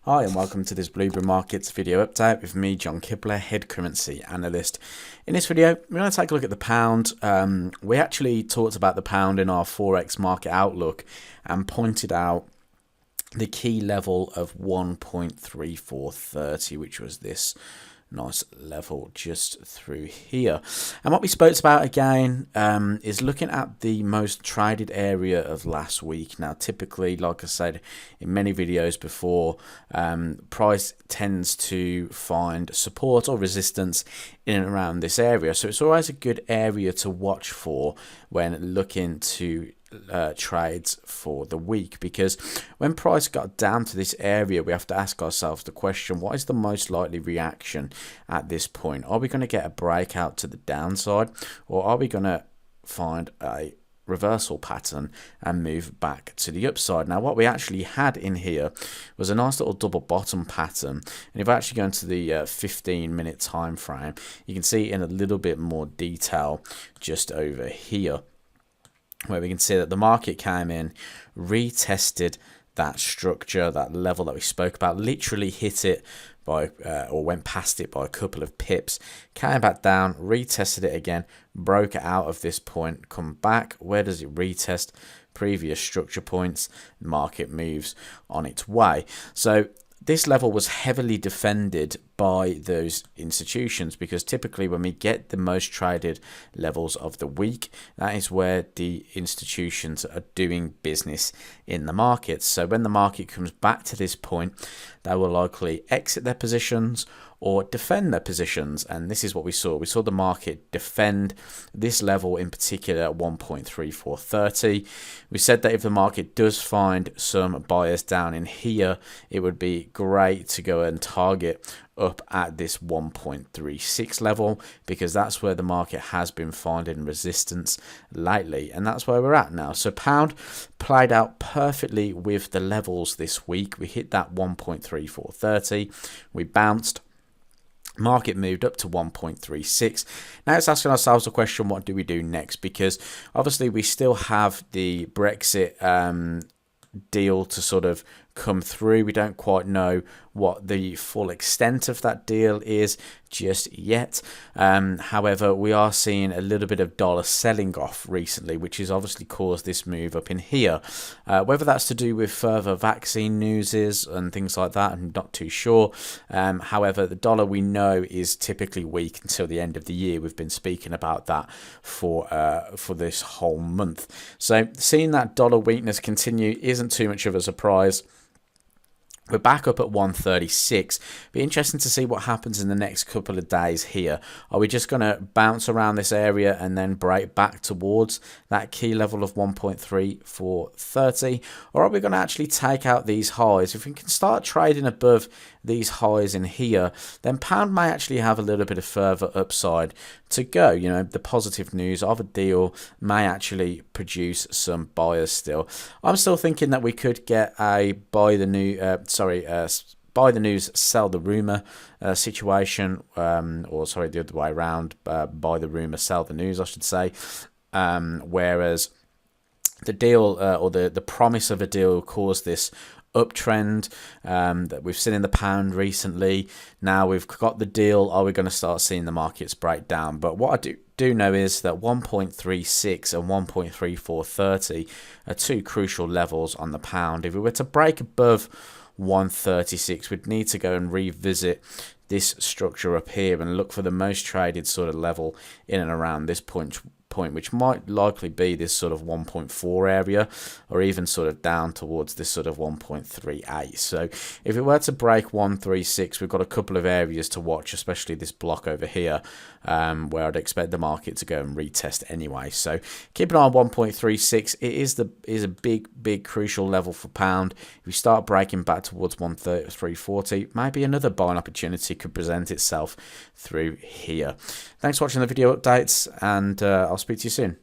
Hi and welcome to this Blueberry Markets video update with me, John Kibler, Head Currency Analyst. In this video, we're going to take a look at the pound. We actually talked about the pound in our Forex market outlook and pointed out the key level of 1.3430, which was this nice level just through here. And what we spoke about again is looking at the most traded area of last week. Now typically, like I said in many videos before, price tends to find support or resistance in and around this area, so it's always a good area to watch for when looking to trades for the week, because when price got down to this area, we have to ask ourselves the question, what is the most likely reaction at this point? Are we going to get a breakout to the downside, or are we going to find a reversal pattern and move back to the upside? Now what we actually had in here was a nice little double bottom pattern, and if I actually go into the 15-minute time frame, you can see in a little bit more detail just over here, where we can see that the market came in, retested that structure, that level that we spoke about, literally hit it by or went past it by a couple of pips, came back down, retested it again, broke out of this point, come back. Where does it retest? Previous structure points. Market moves on its way. So this level was heavily defended by those institutions, because typically when we get the most traded levels of the week, that is where the institutions are doing business in the market. So when the market comes back to this point, they will likely exit their positions or defend their positions, and this is what we saw. We saw the market defend this level in particular at 1.3430. We said that if the market does find some buyers down in here, it would be great to go and target up at this 1.36 level, because that's where the market has been finding resistance lately, and that's where we're at now. So pound played out perfectly with the levels this week. We hit that 1.3430, we bounced, market moved up to 1.36. Now it's asking ourselves the question, what do we do next? Because obviously we still have the Brexit deal to sort of come through. We don't quite know what the full extent of that deal is just yet. However, we are seeing a little bit of dollar selling off recently, which has obviously caused this move up in here. Whether that's to do with further vaccine news and things like that, I'm not too sure. However, the dollar we know is typically weak until the end of the year. We've been speaking about that for this whole month. So seeing that dollar weakness continue isn't too much of a surprise. We're back up at 136. Be interesting to see what happens in the next couple of days here. Are we just going to bounce around this area and then break back towards that key level of 1.3430? Or are we going to actually take out these highs? If we can start trading above these highs in here, then pound may actually have a little bit of further upside to go. You know, the positive news of a deal may actually produce some buyers still. I'm still thinking that we could get a buy the news, sell the rumor situation, or sorry, the other way around, buy the rumor, sell the news, I should say. Whereas the deal or the promise of a deal caused this uptrend that we've seen in the pound recently. Now we've got the deal, are we going to start seeing the markets break down? But what I do know is that 1.36 and 1.3430 are two crucial levels on the pound. If we were to break above 136, we'd need to go and revisit this structure up here and look for the most traded sort of level in and around this point, which might likely be this sort of 1.4 area, or even sort of down towards this sort of 1.38. So if it were to break 136, we've got a couple of areas to watch, especially this block over here, where I'd expect the market to go and retest anyway. So keep an eye on 1.36. It is a big crucial level for pound. If we start breaking back towards 133.40, maybe another buying opportunity could present itself through here. Thanks for watching the video updates, and I'll speak to you soon.